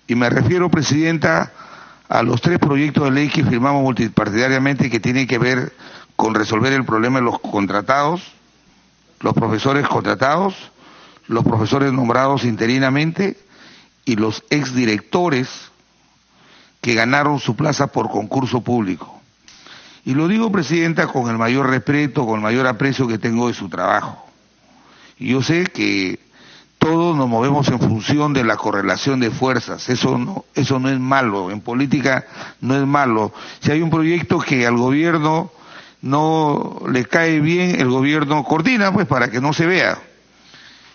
Y me refiero, Presidenta, a los 3 proyectos de ley que firmamos multipartidariamente que tienen que ver con resolver el problema de los contratados, los profesores contratados, los profesores nombrados interinamente y los exdirectores que ganaron su plaza por concurso público. Y lo digo, Presidenta, con el mayor respeto, con el mayor aprecio que tengo de su trabajo. Y yo sé que todos nos movemos en función de la correlación de fuerzas, eso no es malo, en política no es malo. Si hay un proyecto que al gobierno no le cae bien, el gobierno coordina pues para que no se vea.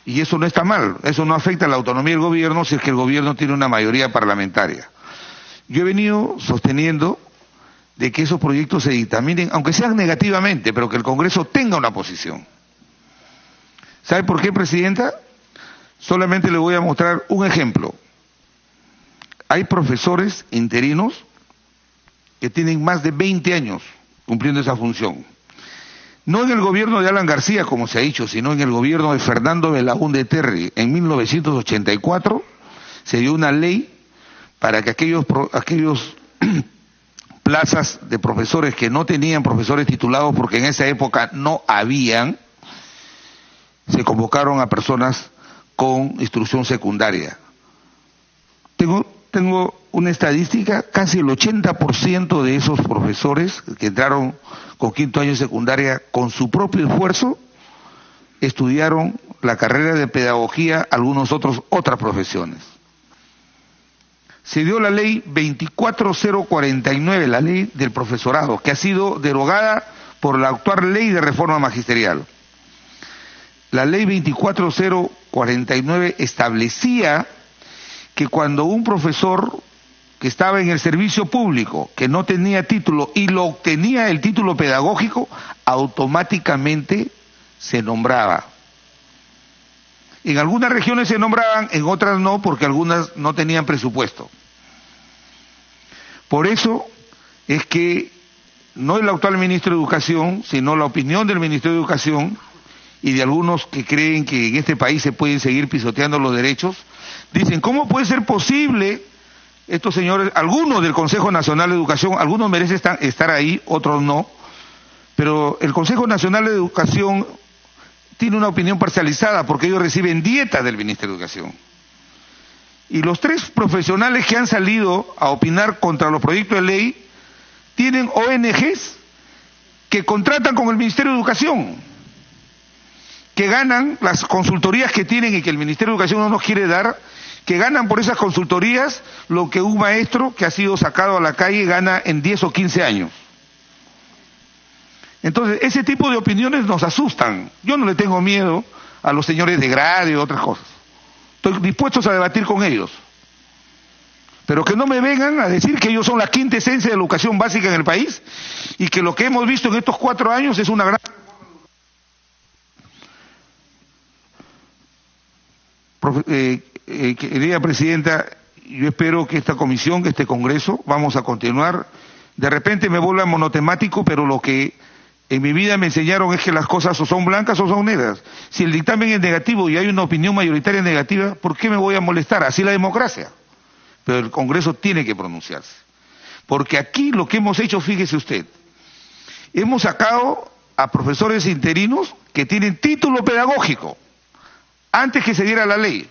Y eso no está mal, eso no afecta a la autonomía del gobierno si es que el gobierno tiene una mayoría parlamentaria. Yo he venido sosteniendo de que esos proyectos se dictaminen, aunque sean negativamente, pero que el Congreso tenga una posición. ¿Sabe por qué, Presidenta? Solamente le voy a mostrar un ejemplo. Hay profesores interinos que tienen más de 20 años cumpliendo esa función. No en el gobierno de Alan García, como se ha dicho, sino en el gobierno de Fernando Belaúnde Terry. En 1984 se dio una ley para que aquellos plazas de profesores que no tenían profesores titulados, porque en esa época no habían, se convocaron a personas con instrucción secundaria. Tengo una estadística, casi el 80% de esos profesores que entraron con 5º año de secundaria, con su propio esfuerzo, estudiaron la carrera de pedagogía, otras profesiones. Se dio la ley 24049, la ley del profesorado, que ha sido derogada por la actual ley de reforma magisterial. La ley 24049 establecía que cuando un profesor que estaba en el servicio público, que no tenía título y lo obtenía el título pedagógico, automáticamente se nombraba. En algunas regiones se nombraban, en otras no, porque algunas no tenían presupuesto. Por eso es que no el actual ministro de Educación, sino la opinión del Ministerio de Educación y de algunos que creen que en este país se pueden seguir pisoteando los derechos, dicen, ¿cómo puede ser posible estos señores, algunos del Consejo Nacional de Educación, algunos merecen estar ahí, otros no, pero el Consejo Nacional de Educación tiene una opinión parcializada porque ellos reciben dieta del Ministerio de Educación? Y los 3 profesionales que han salido a opinar contra los proyectos de ley tienen ONGs que contratan con el Ministerio de Educación, que ganan las consultorías que tienen y que el Ministerio de Educación no nos quiere dar, que ganan por esas consultorías lo que un maestro que ha sido sacado a la calle gana en 10 o 15 años. Entonces, ese tipo de opiniones nos asustan. Yo no le tengo miedo a los señores de Grade y otras cosas. Estoy dispuesto a debatir con ellos. Pero que no me vengan a decir que ellos son la quinta esencia de la educación básica en el país y que lo que hemos visto en estos 4 años es una gran... Querida Presidenta, yo espero que esta comisión, que este Congreso, vamos a continuar. De repente me vuelvo monotemático, pero lo que en mi vida me enseñaron es que las cosas o son blancas o son negras. Si el dictamen es negativo y hay una opinión mayoritaria negativa, ¿por qué me voy a molestar? Así la democracia. Pero el Congreso tiene que pronunciarse. Porque aquí lo que hemos hecho, fíjese usted, hemos sacado a profesores interinos que tienen título pedagógico, antes que se diera la ley.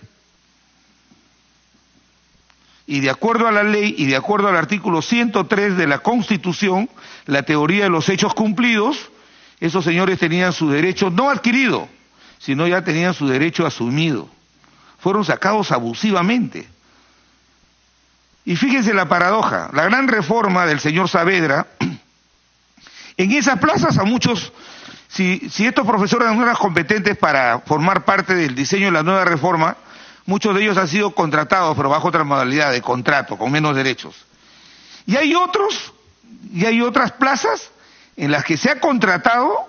Y de acuerdo a la ley y de acuerdo al artículo 103 de la Constitución, la teoría de los hechos cumplidos, esos señores tenían su derecho no adquirido, sino ya tenían su derecho asumido. Fueron sacados abusivamente. Y fíjense la paradoja, la gran reforma del señor Saavedra, en esas plazas a muchos, si estos profesores no eran competentes para formar parte del diseño de la nueva reforma, muchos de ellos han sido contratados, pero bajo otra modalidad de contrato, con menos derechos. Y hay otras plazas en las que se ha contratado,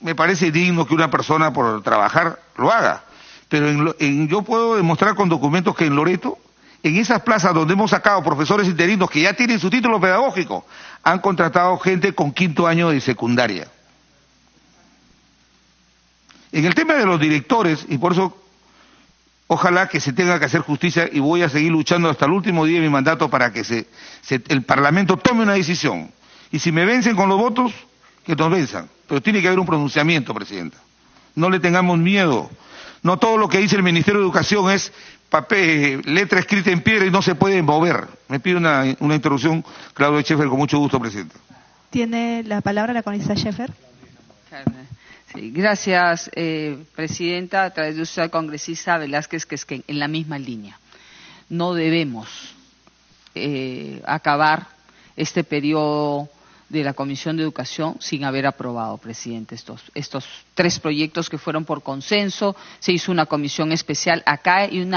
me parece digno que una persona por trabajar lo haga, pero yo puedo demostrar con documentos que en Loreto, en esas plazas donde hemos sacado profesores interinos que ya tienen su título pedagógico, han contratado gente con 5º año de secundaria. En el tema de los directores, y por eso Ojalá que se tenga que hacer justicia y voy a seguir luchando hasta el último día de mi mandato para que el Parlamento tome una decisión. Y si me vencen con los votos, que nos venzan. Pero tiene que haber un pronunciamiento, Presidenta. No le tengamos miedo. No todo lo que dice el Ministerio de Educación es papel, letra escrita en piedra y no se puede mover. Me pide una interrupción, Claudio Scheffer, con mucho gusto, Presidenta. Tiene la palabra la congresista Scheffer. Sí, gracias, Presidenta. A través de usted, congresista Velázquez, que es que en la misma línea. No debemos acabar este periodo de la Comisión de Educación sin haber aprobado, Presidente, estos 3 proyectos que fueron por consenso. Se hizo una comisión especial acá y un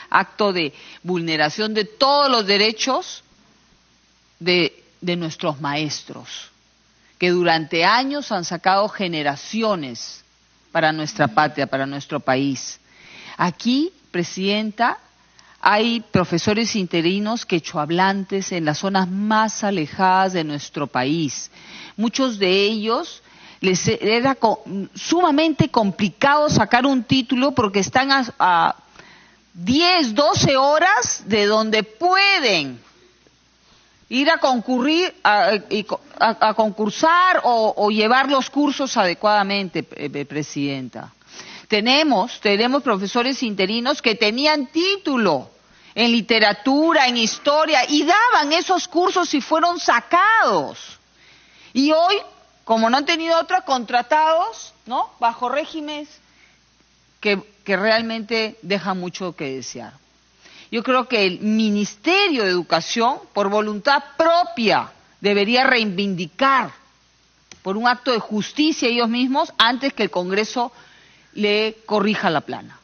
acto de vulneración de todos los derechos de nuestros maestros, que durante años han sacado generaciones para nuestra patria, para nuestro país. Aquí, Presidenta, hay profesores interinos quechohablantes en las zonas más alejadas de nuestro país. Muchos de ellos les era sumamente complicado sacar un título porque están a 10, 12 horas de donde pueden ir a concurrir, a concursar o llevar los cursos adecuadamente, Presidenta. Tenemos profesores interinos que tenían título en literatura, en historia, y daban esos cursos y fueron sacados. Y hoy, como no han tenido otra, contratados, ¿no?, bajo regímenes que realmente dejan mucho que desear. Yo creo que el Ministerio de Educación, por voluntad propia, debería reivindicar por un acto de justicia ellos mismos antes que el Congreso le corrija la plana.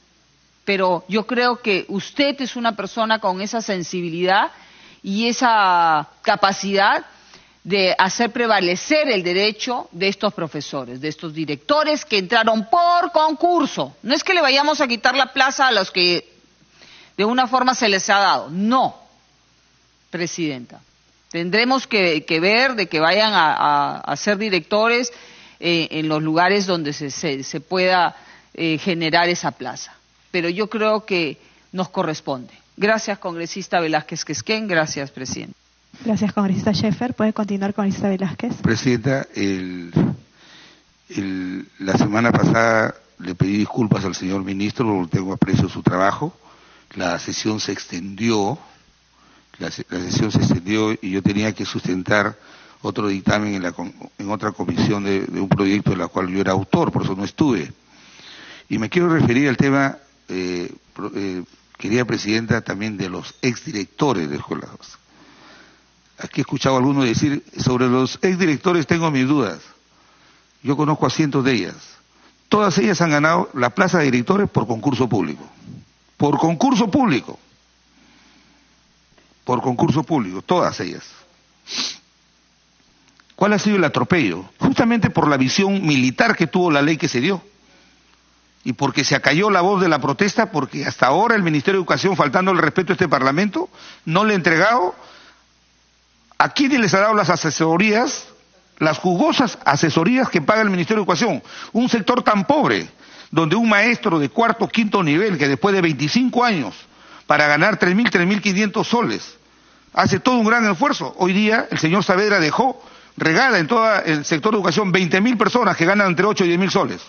Pero yo creo que usted es una persona con esa sensibilidad y esa capacidad de hacer prevalecer el derecho de estos profesores, de estos directores que entraron por concurso. No es que le vayamos a quitar la plaza a los que de una forma se les ha dado. No, Presidenta. Tendremos que ver de que vayan a ser directores en los lugares donde se pueda generar esa plaza. Pero yo creo que nos corresponde. Gracias, congresista Velázquez Quesquén. Gracias, Presidenta. Gracias, congresista Scheffer. ¿Puede continuar, congresista Velázquez? Presidenta, la semana pasada le pedí disculpas al señor ministro, porque tengo aprecio su trabajo. La sesión se extendió, y yo tenía que sustentar otro dictamen en otra comisión de un proyecto de la cual yo era autor, por eso no estuve. Y me quiero referir al tema, querida Presidenta, también de los exdirectores de escuelas. Aquí he escuchado a algunos decir, sobre los exdirectores tengo mis dudas. Yo conozco a cientos de ellas. Todas ellas han ganado la plaza de directores por concurso público. Por concurso público. Por concurso público, todas ellas. ¿Cuál ha sido el atropello? Justamente por la visión militar que tuvo la ley que se dio. Y porque se acalló la voz de la protesta, porque hasta ahora el Ministerio de Educación, faltando el respeto a este Parlamento, no le ha entregado a quienes les ha dado las asesorías, las jugosas asesorías que paga el Ministerio de Educación. Un sector tan pobre, donde un maestro de cuarto, quinto nivel, que después de 25 años, para ganar 3.000, 3.500 soles, hace todo un gran esfuerzo. Hoy día el señor Saavedra regala en todo el sector de educación 20.000 personas que ganan entre 8 y 10.000 soles.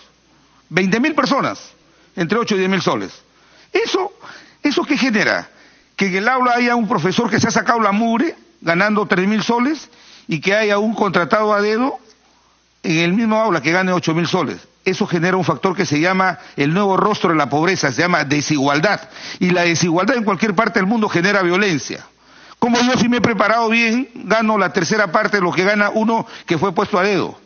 20.000 personas, entre 8 y 10.000 soles. ¿Eso qué genera? Que en el aula haya un profesor que se ha sacado la mugre, ganando 3.000 soles, y que haya un contratado a dedo en el mismo aula que gane 8.000 soles. Eso genera un factor que se llama el nuevo rostro de la pobreza, se llama desigualdad. Y la desigualdad en cualquier parte del mundo genera violencia. Como yo, si me he preparado bien, gano la tercera parte de lo que gana uno que fue puesto a dedo.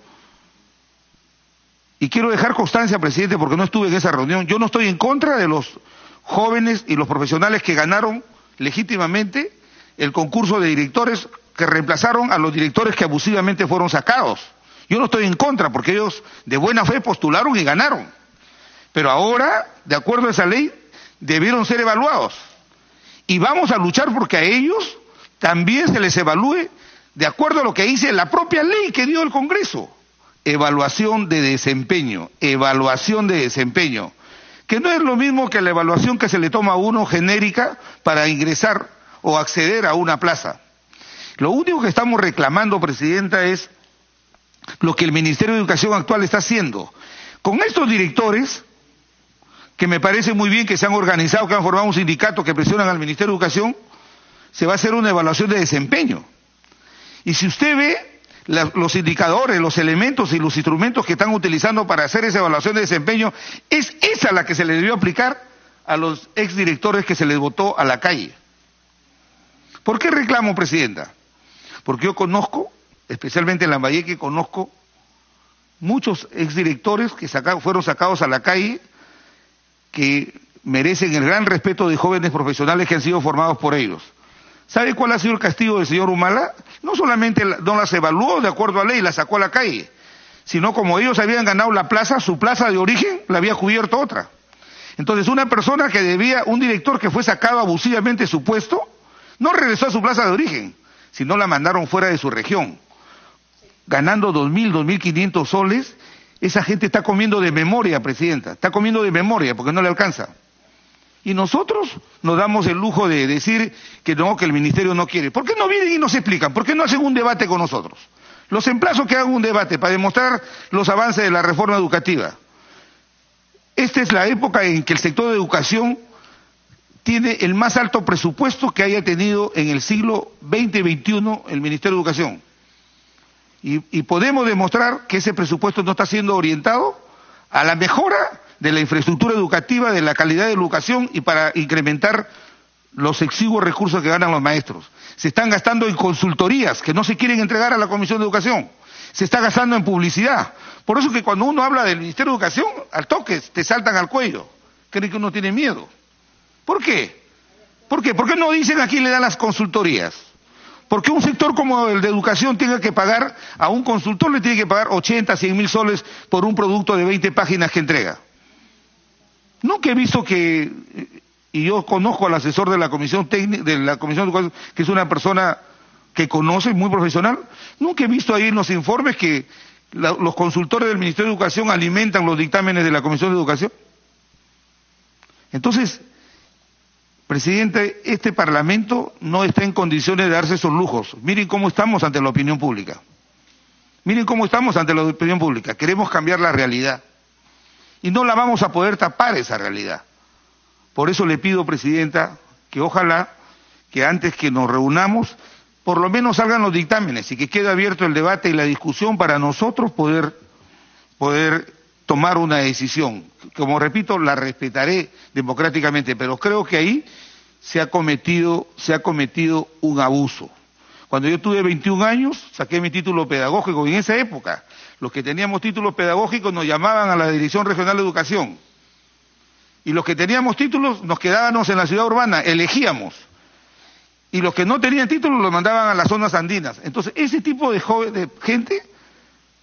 Y quiero dejar constancia, Presidente, porque no estuve en esa reunión. Yo no estoy en contra de los jóvenes y los profesionales que ganaron legítimamente el concurso de directores, que reemplazaron a los directores que abusivamente fueron sacados. Yo no estoy en contra, porque ellos de buena fe postularon y ganaron. Pero ahora, de acuerdo a esa ley, debieron ser evaluados. Y vamos a luchar porque a ellos también se les evalúe de acuerdo a lo que dice la propia ley que dio el Congreso. Evaluación de desempeño, que no es lo mismo que la evaluación que se le toma a uno genérica para ingresar o acceder a una plaza. Lo único que estamos reclamando, Presidenta, es lo que el Ministerio de Educación actual está haciendo. Con estos directores, que me parece muy bien que se han organizado, que han formado un sindicato que presionan al Ministerio de Educación, se va a hacer una evaluación de desempeño. Y si usted ve los indicadores, los elementos y los instrumentos que están utilizando para hacer esa evaluación de desempeño, es esa la que se le debió aplicar a los exdirectores que se les botó a la calle. ¿Por qué reclamo, Presidenta? Porque yo conozco, especialmente en Lambayeque, conozco muchos exdirectores que fueron sacados a la calle, que merecen el gran respeto de jóvenes profesionales que han sido formados por ellos. ¿Sabe cuál ha sido el castigo del señor Humala? No solamente no las evaluó de acuerdo a ley, las sacó a la calle, sino como ellos habían ganado la plaza, su plaza de origen la había cubierto otra. Entonces una persona que debía, un director que fue sacado abusivamente de su puesto, no regresó a su plaza de origen, sino la mandaron fuera de su región, ganando 2.000, 2.500 soles. Esa gente está comiendo de memoria, Presidenta, está comiendo de memoria porque no le alcanza. Y nosotros nos damos el lujo de decir que no, que el Ministerio no quiere. ¿Por qué no vienen y nos explican? ¿Por qué no hacen un debate con nosotros? Los emplazo que hagan un debate para demostrar los avances de la reforma educativa. Esta es la época en que el sector de educación tiene el más alto presupuesto que haya tenido en el siglo XX-XXI el Ministerio de Educación. Y podemos demostrar que ese presupuesto no está siendo orientado a la mejora de la infraestructura educativa, de la calidad de educación y para incrementar los exiguos recursos que ganan los maestros. Se están gastando en consultorías que no se quieren entregar a la Comisión de Educación. Se está gastando en publicidad. Por eso que cuando uno habla del Ministerio de Educación, al toque te saltan al cuello. Creen que uno tiene miedo. ¿Por qué? ¿Por qué? ¿Por qué no dicen a quién le dan las consultorías? Porque un sector como el de educación tenga que pagar, a un consultor le tiene que pagar 80, 100.000 soles por un producto de 20 páginas que entrega. Nunca he visto que, y yo conozco al asesor de la Comisión Técnica, de la Comisión de Educación, que es una persona que conoce, muy profesional, nunca he visto ahí en los informes que los consultores del Ministerio de Educación alimentan los dictámenes de la Comisión de Educación. Entonces, Presidente, este Parlamento no está en condiciones de darse esos lujos. Miren cómo estamos ante la opinión pública. Miren cómo estamos ante la opinión pública. Queremos cambiar la realidad. Y no la vamos a poder tapar esa realidad. Por eso le pido, Presidenta, que ojalá que antes que nos reunamos, por lo menos salgan los dictámenes y que quede abierto el debate y la discusión para nosotros poder tomar una decisión. Como repito, la respetaré democráticamente, pero creo que ahí se ha cometido un abuso. Cuando yo tuve 21 años, saqué mi título pedagógico, y en esa época, los que teníamos títulos pedagógicos nos llamaban a la Dirección Regional de Educación. Y los que teníamos títulos nos quedábamos en la ciudad urbana, elegíamos. Y los que no tenían títulos los mandaban a las zonas andinas. Entonces, ese tipo de gente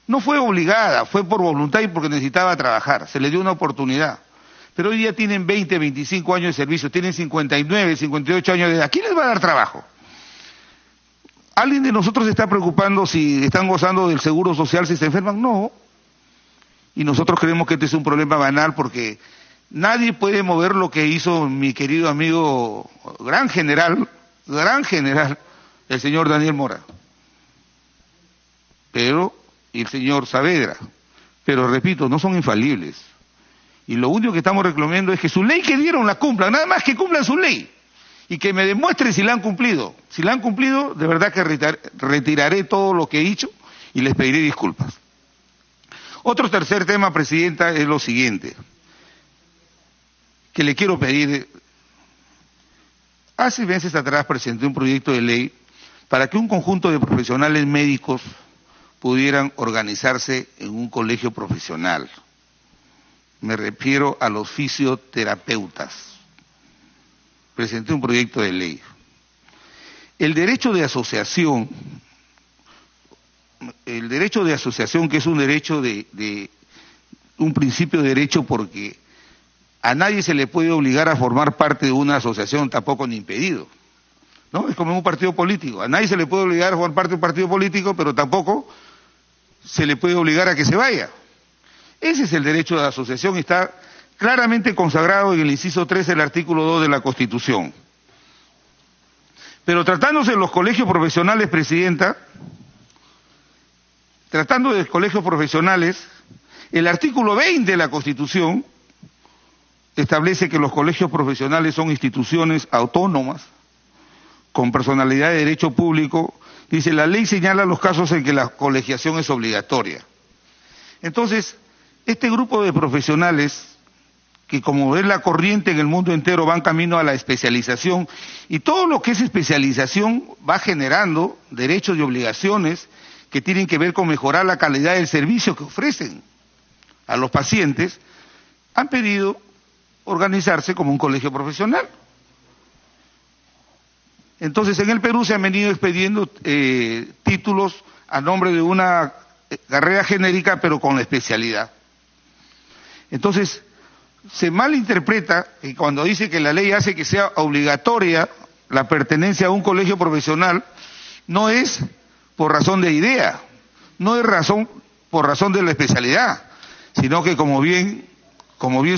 no fue obligada, fue por voluntad y porque necesitaba trabajar, se le dio una oportunidad. Pero hoy día tienen 20, 25 años de servicio, tienen 59, 58 años de edad. ¿Quién les va a dar trabajo? ¿Alguien de nosotros se está preocupando si están gozando del seguro social, si se enferman? No. Y nosotros creemos que este es un problema banal porque nadie puede mover lo que hizo mi querido amigo, gran general, el señor Daniel Mora. Y el señor Saavedra, pero repito, no son infalibles. Y lo único que estamos reclamando es que su ley que dieron la cumplan, nada más que cumplan su ley. Y que me demuestren si la han cumplido. Si la han cumplido, de verdad que retiraré todo lo que he dicho y les pediré disculpas. Otro tercer tema, Presidenta, es lo siguiente, que le quiero pedir. Hace meses atrás presenté un proyecto de ley para que un conjunto de profesionales médicos pudieran organizarse en un colegio profesional. Me refiero a los fisioterapeutas. Presenté un proyecto de ley. El derecho de asociación, que es un derecho un principio de derecho porque a nadie se le puede obligar a formar parte de una asociación, tampoco ni impedido. ¿No? Es como en un partido político. A nadie se le puede obligar a formar parte de un partido político, pero tampoco se le puede obligar a que se vaya. Ese es el derecho de asociación, está claramente consagrado en el inciso 3 del artículo 2 de la Constitución. Pero tratándose de los colegios profesionales, Presidenta, tratando de colegios profesionales, el artículo 20 de la Constitución establece que los colegios profesionales son instituciones autónomas, con personalidad de derecho público. Dice, la ley señala los casos en que la colegiación es obligatoria. Entonces, este grupo de profesionales, que como es la corriente en el mundo entero, van camino a la especialización, y todo lo que es especialización va generando derechos y obligaciones que tienen que ver con mejorar la calidad del servicio que ofrecen a los pacientes, han pedido organizarse como un colegio profesional. Entonces, en el Perú se han venido expediendo títulos a nombre de una carrera genérica, pero con la especialidad. Entonces, se malinterpreta que cuando dice que la ley hace que sea obligatoria la pertenencia a un colegio profesional, no es por razón de idea, no es por razón de la especialidad, sino que como bien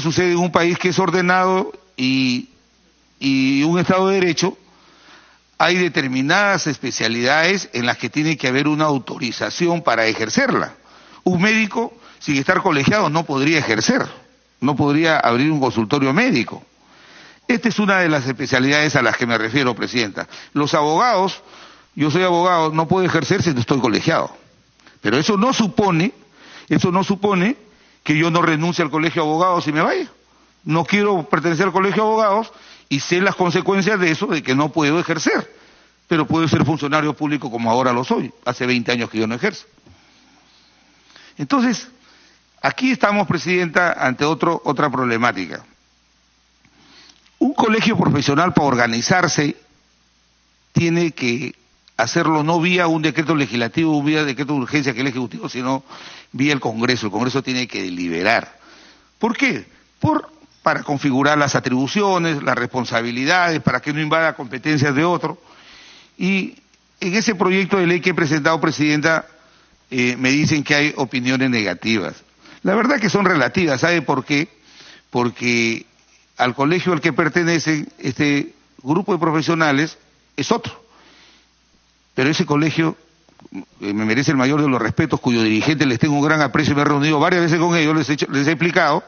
sucede en un país que es ordenado y un Estado de Derecho, hay determinadas especialidades en las que tiene que haber una autorización para ejercerla. Un médico, sin estar colegiado, no podría ejercer, no podría abrir un consultorio médico. Esta es una de las especialidades a las que me refiero, Presidenta. Los abogados, yo soy abogado, no puedo ejercer si no estoy colegiado. Pero eso no supone que yo no renuncie al colegio de abogados y me vaya. No quiero pertenecer al colegio de abogados y sé las consecuencias de eso, de que no puedo ejercer. Pero puedo ser funcionario público como ahora lo soy. Hace 20 años que yo no ejerzo. Entonces, aquí estamos, Presidenta, ante otra problemática. Un colegio profesional, para organizarse, tiene que hacerlo no vía un decreto legislativo, vía decreto de urgencia que es el Ejecutivo, sino vía el Congreso. El Congreso tiene que deliberar. ¿Por qué? Para configurar las atribuciones, las responsabilidades, para que no invada competencias de otro. Y en ese proyecto de ley que he presentado, Presidenta, me dicen que hay opiniones negativas. La verdad que son relativas, ¿sabe por qué? Porque al colegio al que pertenecen este grupo de profesionales es otro. Pero ese colegio me merece el mayor de los respetos, cuyos dirigentes les tengo un gran aprecio, me he reunido varias veces con ellos, les he explicado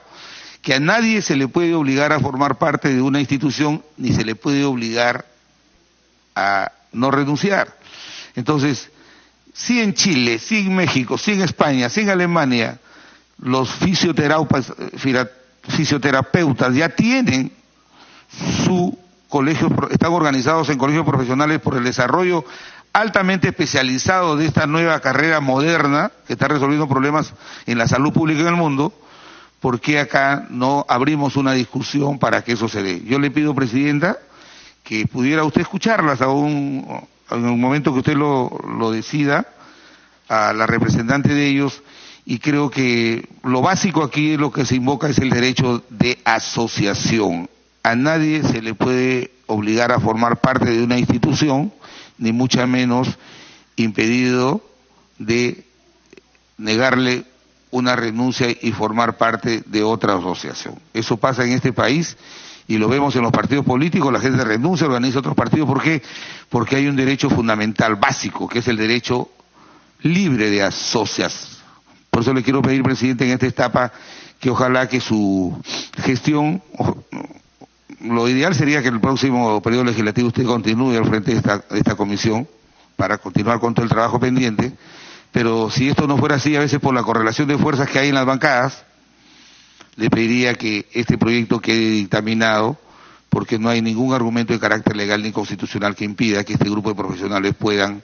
que a nadie se le puede obligar a formar parte de una institución, ni se le puede obligar a no renunciar. Entonces, si en Chile, si en México, si en España, si en Alemania, los fisioterapeutas ya tienen su colegio, están organizados en colegios profesionales por el desarrollo altamente especializado de esta nueva carrera moderna que está resolviendo problemas en la salud pública en el mundo, ¿por qué acá no abrimos una discusión para que eso se dé? Yo le pido, Presidenta, que pudiera usted escucharlas en un momento que usted lo decida, a la representante de ellos, y creo que lo básico aquí, lo que se invoca es el derecho de asociación. A nadie se le puede obligar a formar parte de una institución, ni mucho menos impedido de negarle una renuncia y formar parte de otra asociación. Eso pasa en este país y lo vemos en los partidos políticos, la gente renuncia, organiza otros partidos. ¿Por qué? Porque hay un derecho fundamental, básico, que es el derecho libre de asociación. Por eso le quiero pedir, Presidente, en esta etapa, que ojalá que su gestión, lo ideal sería que en el próximo periodo legislativo usted continúe al frente de esta comisión para continuar con todo el trabajo pendiente, pero si esto no fuera así, a veces por la correlación de fuerzas que hay en las bancadas, le pediría que este proyecto quede dictaminado, porque no hay ningún argumento de carácter legal ni constitucional que impida que este grupo de profesionales puedan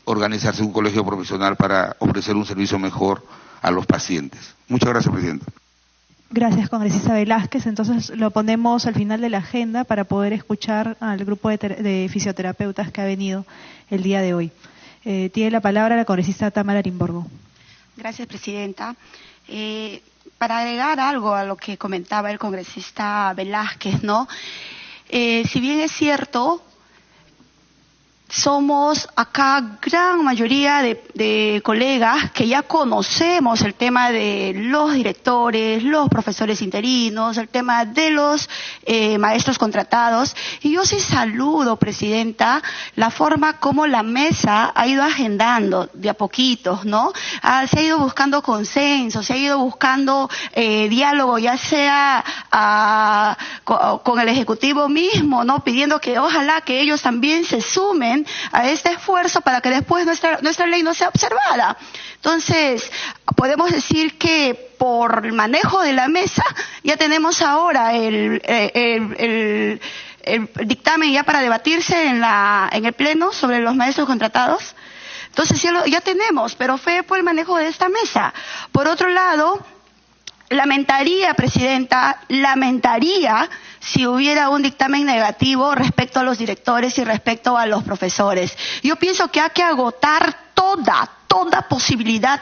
organizarse un colegio profesional para ofrecer un servicio mejor a los pacientes. Muchas gracias, Presidenta. Gracias, congresista Velázquez. Entonces lo ponemos al final de la agenda para poder escuchar al grupo de fisioterapeutas que ha venido el día de hoy. Tiene la palabra la congresista Tamara Arimborgo. Gracias, Presidenta. Para agregar algo a lo que comentaba el congresista Velázquez, ¿no? Si bien es cierto, somos acá gran mayoría de colegas que ya conocemos el tema de los directores, los profesores interinos, el tema de los maestros contratados. Y yo sí saludo, Presidenta, la forma como la mesa ha ido agendando de a poquitos, ¿no? Se ha ido buscando consenso, se ha ido buscando diálogo, ya sea con el Ejecutivo mismo, ¿no? Pidiendo que ojalá que ellos también se sumen a este esfuerzo para que después nuestra ley no sea observada. Entonces, podemos decir que por el manejo de la mesa ya tenemos ahora el dictamen ya para debatirse en el Pleno sobre los maestros contratados. Entonces ya tenemos, pero fue por el manejo de esta mesa. Por otro lado, lamentaría, Presidenta, si hubiera un dictamen negativo respecto a los directores y respecto a los profesores. Yo pienso que hay que agotar toda posibilidad,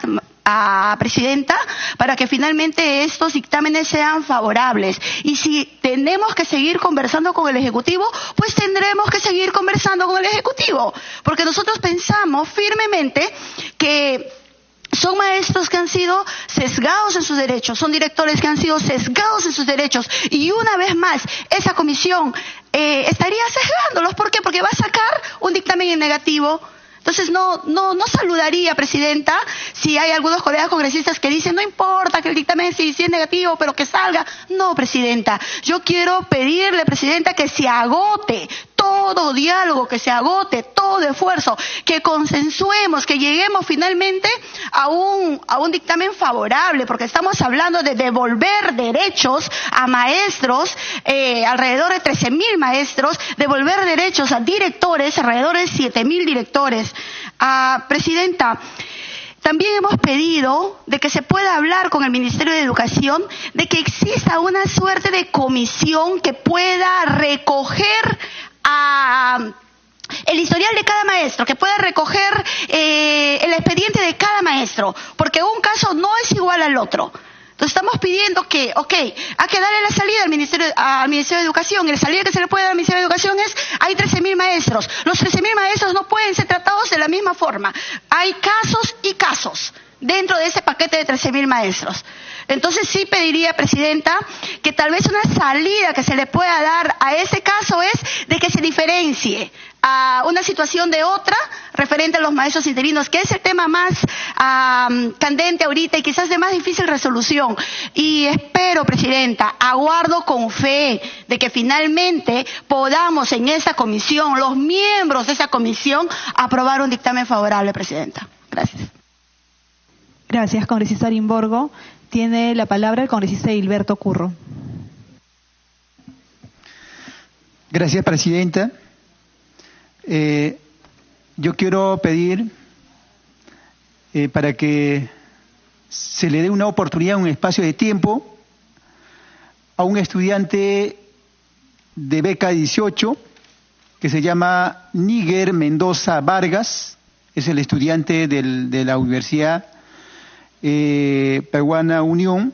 Presidenta, para que finalmente estos dictámenes sean favorables. Y si tenemos que seguir conversando con el Ejecutivo, pues tendremos que seguir conversando con el Ejecutivo, porque nosotros pensamos firmemente que son maestros que han sido sesgados en sus derechos, son directores que han sido sesgados en sus derechos, y una vez más esa comisión estaría sesgándolos. ¿Por qué? Porque va a sacar un dictamen en negativo. Entonces no saludaría, Presidenta, si hay algunos colegas congresistas que dicen no importa que el dictamen si es negativo, pero que salga. No, Presidenta, yo quiero pedirle, Presidenta, que se agote todo diálogo, que se agote todo esfuerzo, que consensuemos, que lleguemos finalmente a un dictamen favorable, porque estamos hablando de devolver derechos a maestros, alrededor de 13.000 maestros, devolver derechos a directores, alrededor de 7.000 directores. Presidenta, también hemos pedido de que se pueda hablar con el Ministerio de Educación, de que exista una suerte de comisión que pueda recoger el historial de cada maestro, que pueda recoger el expediente de cada maestro, porque un caso no es igual al otro. Entonces estamos pidiendo que, hay que darle la salida al Ministerio de Educación. El salida que se le puede dar al Ministerio de Educación es, hay 13.000 maestros. Los 13.000 maestros no pueden ser tratados de la misma forma. Hay casos y casos dentro de ese paquete de 13.000 maestros. Entonces sí pediría, Presidenta, que tal vez una salida que se le pueda dar a ese caso es de que se diferencie a una situación de otra referente a los maestros interinos, que es el tema más candente ahorita y quizás de más difícil resolución. Y espero, Presidenta, aguardo con fe de que finalmente podamos en esa comisión, los miembros de esa comisión, aprobar un dictamen favorable, Presidenta. Gracias. Gracias, congresista Arimborgo. Tiene la palabra el congresista Hilberto Curro. Gracias, Presidenta. Yo quiero pedir para que se le dé una oportunidad, un espacio de tiempo a un estudiante de beca 18 que se llama Níger Mendoza Vargas, es el estudiante de la Universidad Peruana Unión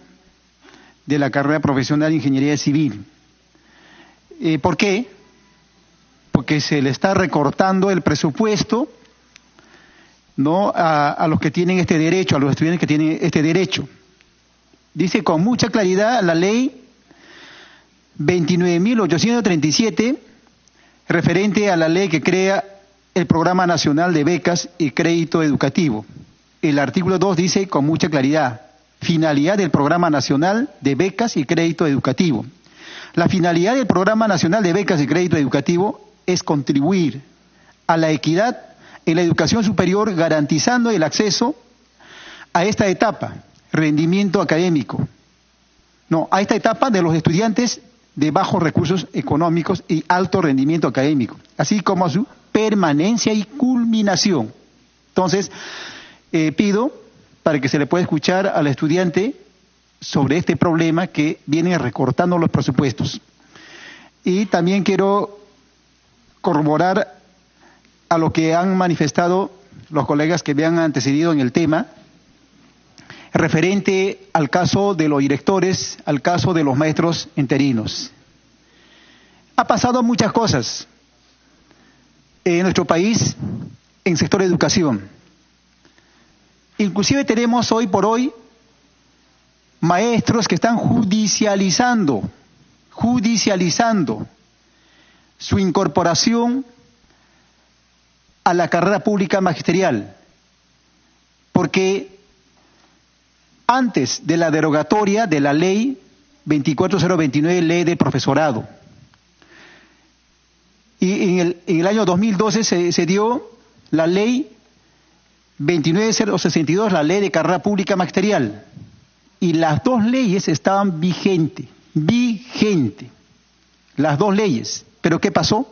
de la carrera profesional de Ingeniería Civil. ¿Por qué? Porque se le está recortando el presupuesto, ¿no?, a los que tienen este derecho, a los estudiantes que tienen este derecho. Dice con mucha claridad la ley 29.837, referente a la ley que crea el Programa Nacional de Becas y Crédito Educativo. El artículo 2 dice con mucha claridad: finalidad del Programa Nacional de Becas y Crédito Educativo. La finalidad del Programa Nacional de Becas y Crédito Educativo es contribuir a la equidad en la educación superior, garantizando el acceso a esta etapa, rendimiento académico. No, a esta etapa de los estudiantes de bajos recursos económicos y alto rendimiento académico, así como a su permanencia y culminación. Entonces, pido para que se le pueda escuchar al estudiante sobre este problema que viene recortando los presupuestos. Y también quiero corroborar a lo que han manifestado los colegas que me han antecedido en el tema, referente al caso de los directores, al caso de los maestros interinos. Ha pasado muchas cosas. en nuestro país en sector de educación. Inclusive tenemos hoy por hoy maestros que están judicializando su incorporación a la carrera pública magisterial, porque antes de la derogatoria de la ley 24029, ley de profesorado, y en el año 2012 se dio la ley 29062, la ley de carrera pública magisterial, y las dos leyes estaban vigente, las dos leyes. Pero ¿qué pasó?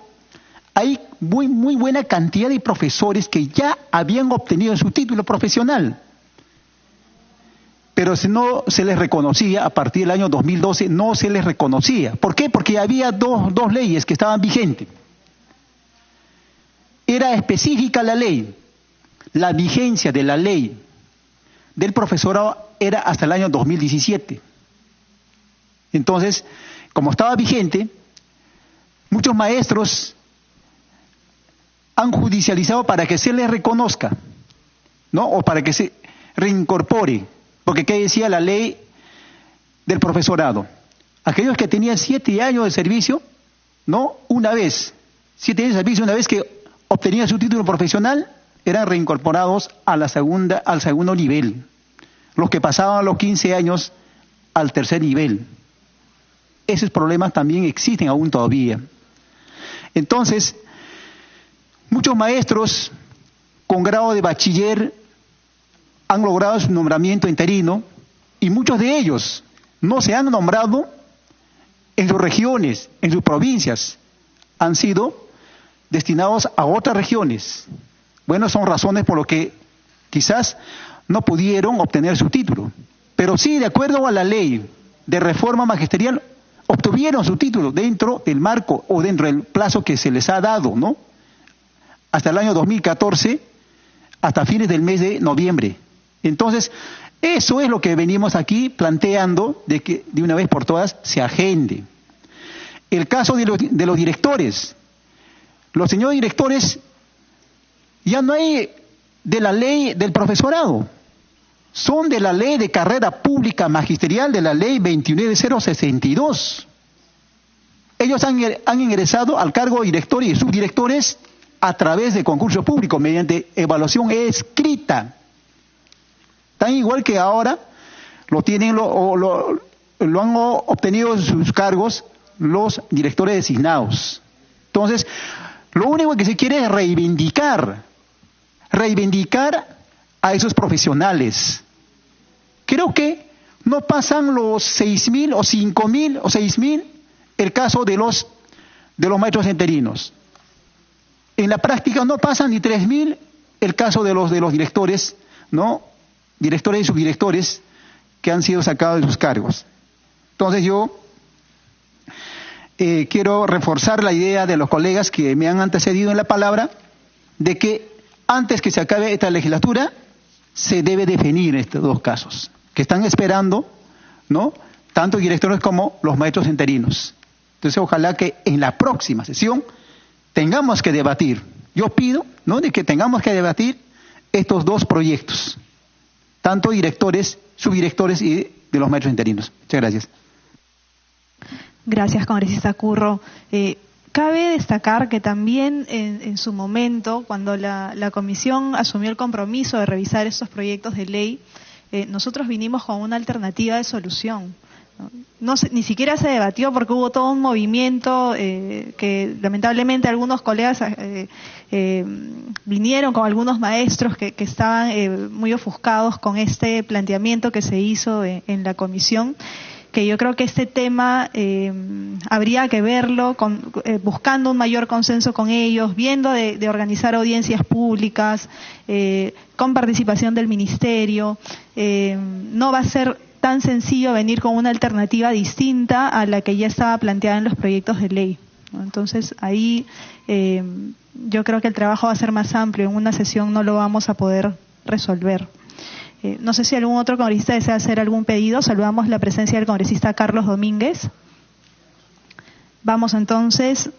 Hay muy buena cantidad de profesores que ya habían obtenido su título profesional, pero no se les reconocía. A partir del año 2012 no se les reconocía. ¿Por qué? Porque había dos leyes que estaban vigentes. Era específica la ley. La vigencia de la ley del profesorado era hasta el año 2017. Entonces, como estaba vigente, muchos maestros han judicializado para que se les reconozca, ¿no? O para que se reincorpore. Porque ¿qué decía la ley del profesorado? Aquellos que tenían 7 años de servicio, ¿no? 7 años de servicio, una vez que obtenían su título profesional, eran reincorporados a al segundo nivel. Los que pasaban los 15 años al tercer nivel. Esos problemas también existen aún todavía. Entonces, muchos maestros con grado de bachiller han logrado su nombramiento interino, y muchos de ellos no se han nombrado en sus regiones, en sus provincias, han sido destinados a otras regiones. Bueno, son razones por lo que quizás no pudieron obtener su título, pero sí, de acuerdo a la ley de reforma magisterial, obtuvieron su título dentro del marco o dentro del plazo que se les ha dado, ¿no? Hasta el año 2014, hasta fines del mes de noviembre. Entonces, eso es lo que venimos aquí planteando, de que de una vez por todas se agende. El caso de los directores. Los señores directores, ya no hay de la ley del profesorado, son de la ley de carrera pública magisterial, de la ley 29062. Ellos han ingresado al cargo de directores y subdirectores a través de concurso público, mediante evaluación escrita. Tan igual que ahora lo han obtenido sus cargos los directores designados. Entonces, lo único que se quiere es reivindicar a esos profesionales. Creo que no pasan los 6.000 o 5.000 o 6.000 el caso de los maestros interinos. En la práctica no pasan ni 3.000 el caso de los directores, ¿no? Directores y subdirectores que han sido sacados de sus cargos. Entonces yo quiero reforzar la idea de los colegas que me han antecedido en la palabra, de que antes que se acabe esta legislatura se debe definir estos dos casos que están esperando, ¿no? Tanto directores como los maestros interinos. Entonces ojalá que en la próxima sesión tengamos que debatir. Yo pido, ¿no?, de que tengamos que debatir estos dos proyectos, tanto directores, subdirectores y de los maestros interinos. Muchas gracias. Gracias, congresista Curro. Cabe destacar que también en su momento, cuando la comisión asumió el compromiso de revisar estos proyectos de ley, nosotros vinimos con una alternativa de solución. Ni siquiera se debatió porque hubo todo un movimiento que lamentablemente algunos colegas vinieron con algunos maestros que estaban muy ofuscados con este planteamiento que se hizo en la comisión, que yo creo que este tema habría que verlo buscando un mayor consenso con ellos, viendo de organizar audiencias públicas, con participación del ministerio. No va a ser tan sencillo venir con una alternativa distinta a la que ya estaba planteada en los proyectos de ley, ¿no? Entonces ahí yo creo que el trabajo va a ser más amplio, en una sesión no lo vamos a poder resolver. No sé si algún otro congresista desea hacer algún pedido. Saludamos la presencia del congresista Carlos Domínguez. Vamos entonces